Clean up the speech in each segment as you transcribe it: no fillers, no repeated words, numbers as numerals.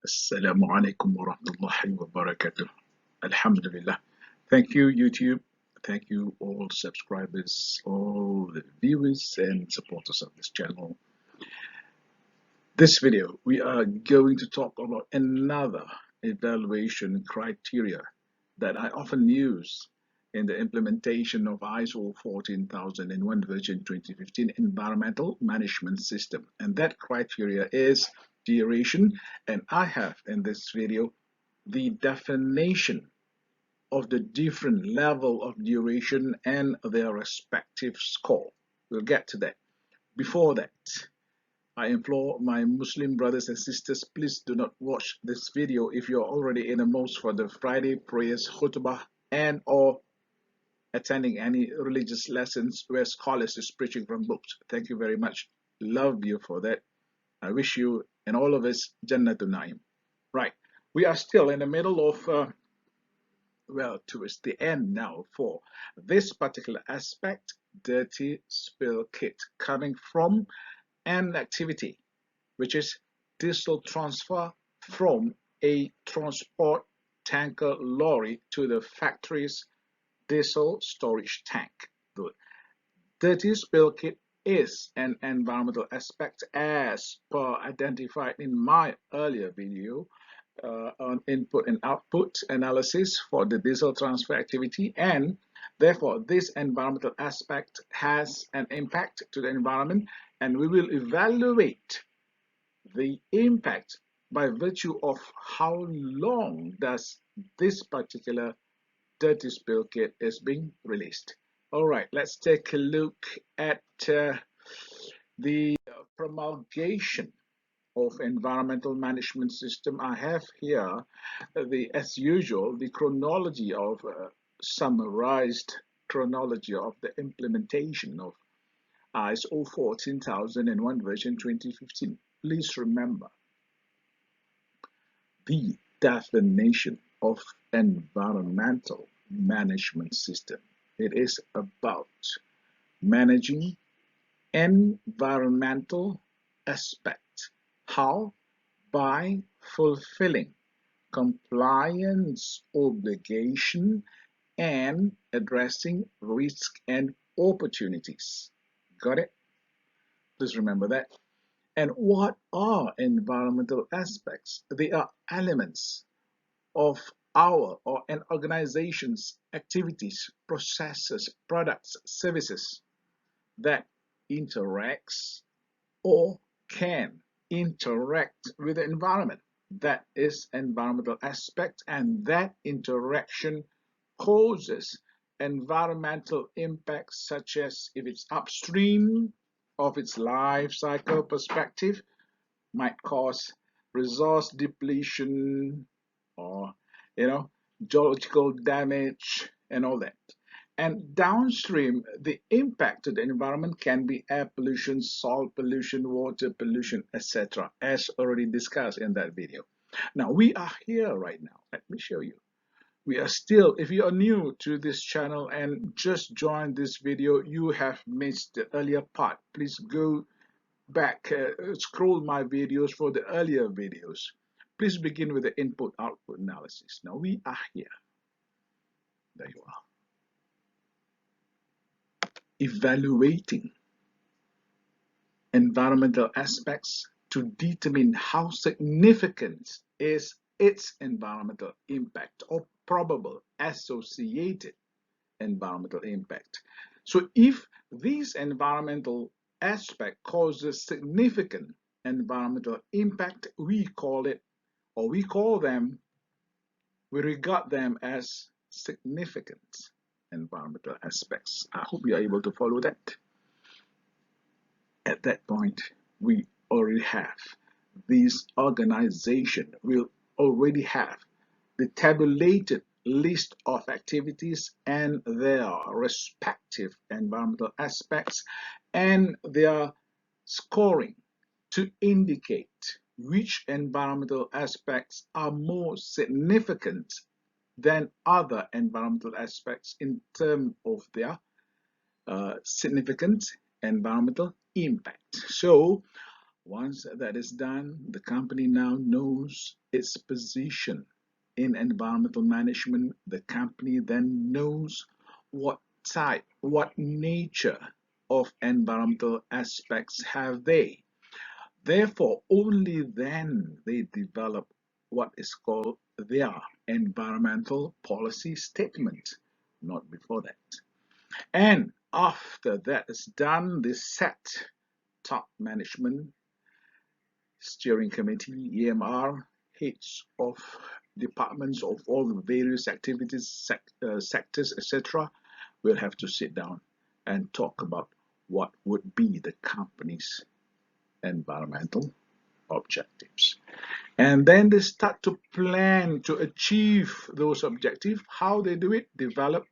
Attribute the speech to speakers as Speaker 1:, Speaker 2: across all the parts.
Speaker 1: Assalamu alaikum wa rahmatullahi wa barakatuh. Alhamdulillah. Thank you, YouTube. Thank you, all subscribers, all the viewers and supporters of this channel. This video, we are going to talk about another evaluation criteria that I often use in the implementation of ISO 14001 version 2015 environmental management system. And that criteria is duration. And I have in this video the definition of the different level of duration and their respective score. We'll get to that. Before that, I implore my Muslim brothers and sisters, please do not watch this video if you're already in a mosque for the Friday prayers, khutbah, and or attending any religious lessons where scholars is preaching from books. Thank you very much. Love you for that. I wish you and all of us Jannatul Naim. Right. We are still in the middle of well, towards the end now for this particular aspect, dirty spill kit, coming from an activity which is diesel transfer from a transport tanker lorry to the factory's diesel storage tank. The dirty spill kit is an environmental aspect as per identified in my earlier video on input and output analysis for the diesel transfer activity, and therefore this environmental aspect has an impact to the environment, and we will evaluate the impact by virtue of how long does this particular dirty spill kit is being released. All right, let's take a look at the promulgation of environmental management system. I have here as usual, the chronology of summarized chronology of the implementation of ISO 14001 version 2015. Please remember the definition of environmental management system. It is about managing environmental aspects. How? By fulfilling compliance obligation and addressing risk and opportunities. Got it? Please remember that. And what are environmental aspects? They are elements of our or an organization's activities, processes, products, services that interacts or can interact with the environment. That is environmental aspect, and that interaction causes environmental impacts such as if it's upstream of its life cycle perspective, might cause resource depletion or geological damage and all that. And downstream, the impact to the environment can be air pollution, soil pollution, water pollution, etc., as already discussed in that video. Now, we are here right now. Let me show you. We are still, if you are new to this channel and just joined this video, you have missed the earlier part. Please go back, scroll my videos for the earlier videos. Please begin with the input-output analysis. Now, we are here. There you are. Evaluating environmental aspects to determine how significant is its environmental impact or probable associated environmental impact. So if this environmental aspect causes significant environmental impact, we regard them as significant environmental aspects. I hope you are able to follow that. At that point, we already have this organization will already have the tabulated list of activities and their respective environmental aspects and their scoring to indicate which environmental aspects are more significant than other environmental aspects in terms of their significant environmental impact. So Once that is done, the company now knows its position in environmental management. The company then knows what type, what nature of environmental aspects have they. Therefore, only then they develop what is called their environmental policy statement, not before that. And after that is done, they set top management, steering committee, EMR, heads of departments of all the various activities, sectors, etc., will have to sit down and talk about what would be the company's environmental objectives. And then they start to plan to achieve those objectives. How they do it? Develop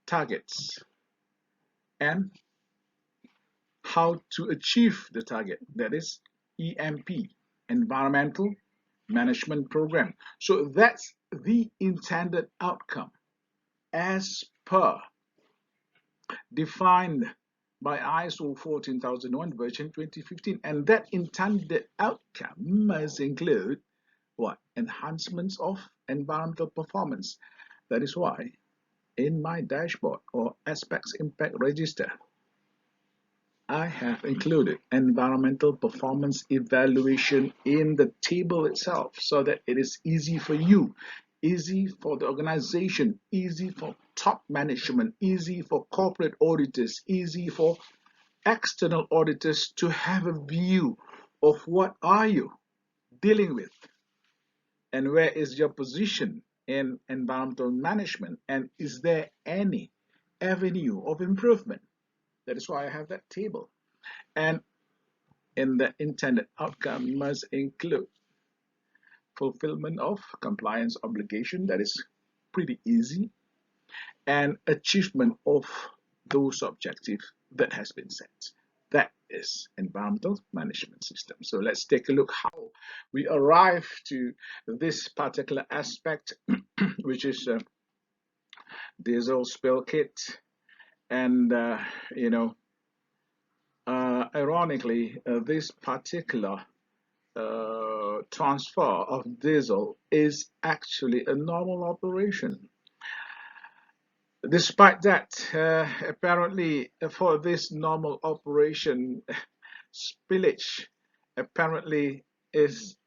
Speaker 1: targets and how to achieve the target. That is EMP, Environmental Management Program. So that's the intended outcome as per defined by ISO 14001 version 2015. And that intended outcome must include what? Enhancements of environmental performance. That is why in my dashboard or aspects impact register, I have included environmental performance evaluation in the table itself so that it is easy for you, easy for the organization, easy for top management, easy for corporate auditors, easy for external auditors to have a view of what are you dealing with and where is your position in environmental management and is there any avenue of improvement. That is why I have that table. And in the intended outcome must include fulfillment of compliance obligation, that is pretty easy, and achievement of those objectives that has been set. That is environmental management system. So let's take a look how we arrive to this particular aspect, which is diesel spill kit. And ironically, this particular transfer of diesel is actually a normal operation. Despite that, apparently for this normal operation, spillage apparently is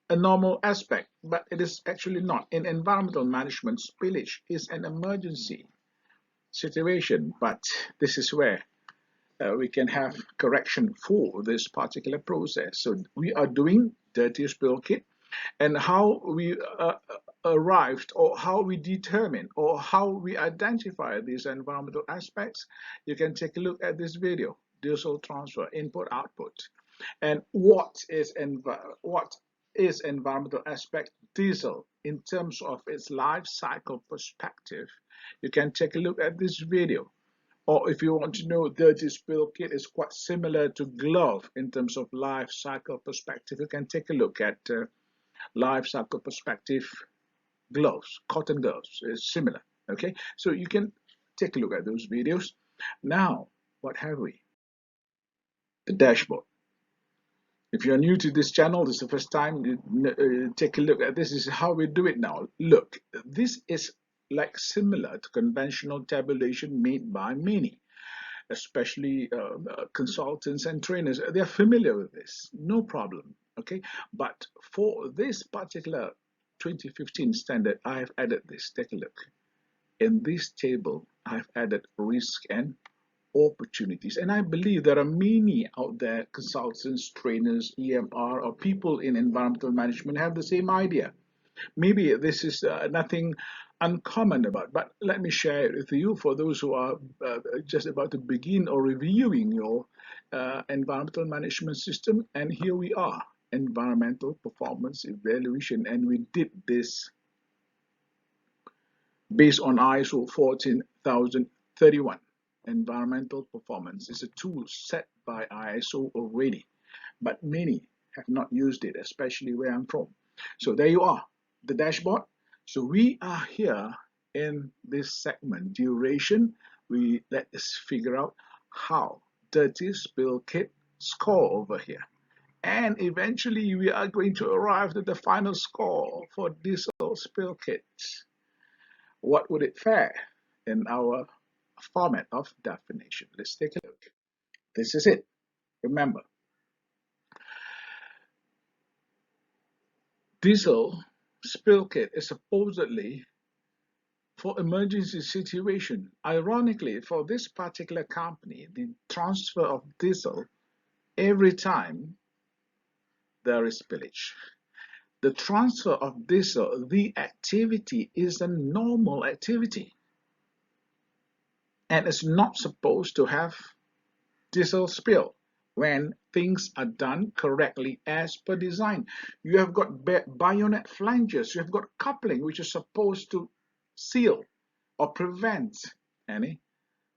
Speaker 1: a normal aspect, but it is actually not. In environmental management, spillage is an emergency situation, but this is where we can have correction for this particular process. So we are doing dirty spill kit, and how we arrived or how we determine or how we identify these environmental aspects, you can take a look at this video, diesel transfer, input, output. And what is environmental aspect diesel in terms of its life cycle perspective? You can take a look at this video. Or if you want to know, dirty spill kit is quite similar to glove in terms of life cycle perspective. You can take a look at life cycle perspective gloves, cotton gloves is similar. Okay, so you can take a look at those videos. Now, what have we? The dashboard. If you're new to this channel, this is the first time you take a look at this. This is how we do it now. Look, this is like similar to conventional tabulation made by many, especially consultants and trainers. They're familiar with this, no problem. Okay, but for this particular 2015 standard, I have added this. Take a look. In this table, I've added risk and opportunities. And I believe there are many out there, consultants, trainers, EMR, or people in environmental management have the same idea. Maybe this is nothing uncommon about, but let me share it with you for those who are just about to begin or reviewing your environmental management system. And here we are, environmental performance evaluation, and we did this based on ISO 14031. Environmental performance is a tool set by ISO already, but many have not used it, especially where I'm from. So there you are, the dashboard. So we are here in this segment, duration. Let us figure out how dirty spill kit score over here. And eventually we are going to arrive at the final score for diesel spill kits. What would it fare in our format of definition? Let's take a look. This is it. Remember, diesel spill kit is supposedly for emergency situation. Ironically, for this particular company, the transfer of diesel every time there is spillage. The transfer of diesel, the activity is a normal activity and it's not supposed to have diesel spill when things are done correctly as per design. You have got bayonet flanges, you have got coupling which is supposed to seal or prevent any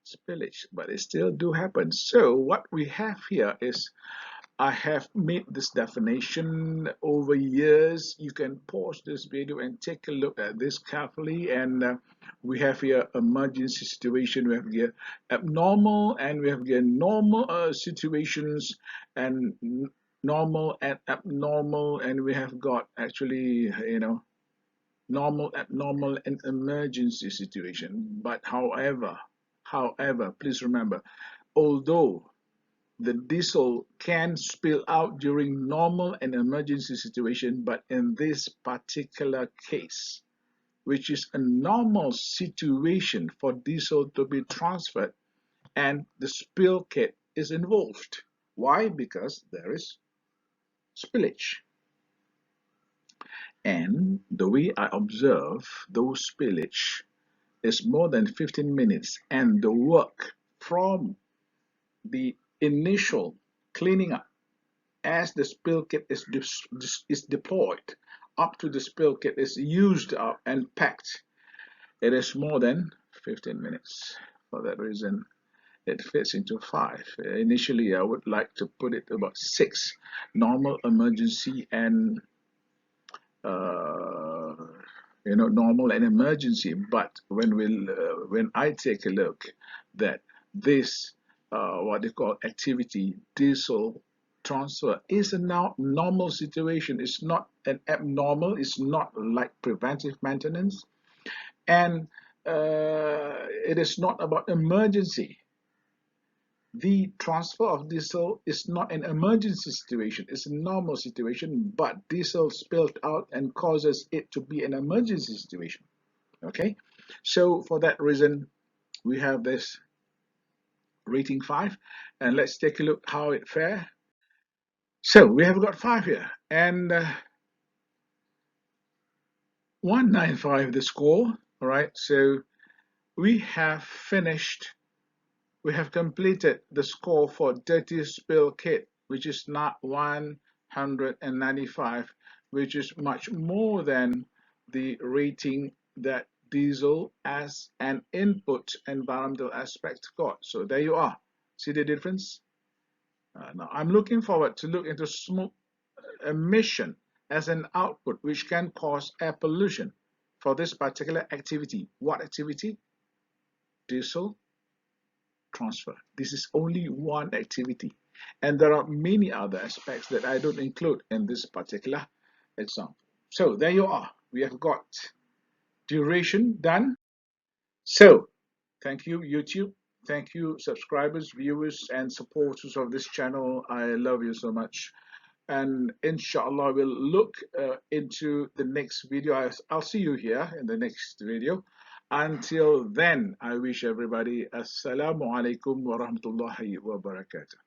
Speaker 1: spillage, but it still do happen. So what we have here is, I have made this definition over years. You can pause this video and take a look at this carefully. And we have here emergency situation, we have here abnormal, and we have here normal situations, and normal and abnormal, and we have got actually, normal, abnormal, and emergency situation. But however, please remember, although the diesel can spill out during normal and emergency situation, but in this particular case, which is a normal situation for diesel to be transferred, and the spill kit is involved. Why? Because there is spillage. And the way I observe those spillage is more than 15 minutes, and the work from the initial cleaning up as the spill kit is deployed up to the spill kit is used up and packed, it is more than 15 minutes. For that reason, it fits into 5. Initially, I would like to put it about 6: normal, emergency, and normal and emergency. But when I take a look that this what they call activity diesel transfer is a now normal situation, it's not an abnormal, it's not like preventive maintenance, and it is not about emergency. The transfer of diesel is not an emergency situation, it's a normal situation, but diesel spilled out and causes it to be an emergency situation. Okay, so for that reason we have this rating 5, and let's take a look how it fare. So we have got 5 here, and 195 the score. All right, so we have completed the score for dirty spill kit, which is not 195, which is much more than the rating that diesel as an input environmental aspect got. So there you are. See the difference? Now I'm looking forward to look into smoke emission as an output, which can cause air pollution for this particular activity. What activity? Diesel transfer. This is only one activity, and there are many other aspects that I don't include in this particular example. So there you are. We have got duration done. So thank you, YouTube. Thank you, subscribers, viewers, and supporters of this channel. I love you so much. And inshallah, we'll look into the next video. I'll see you here in the next video. Until then, I wish everybody assalamu alaikum wa rahmatullahi wa barakatuh.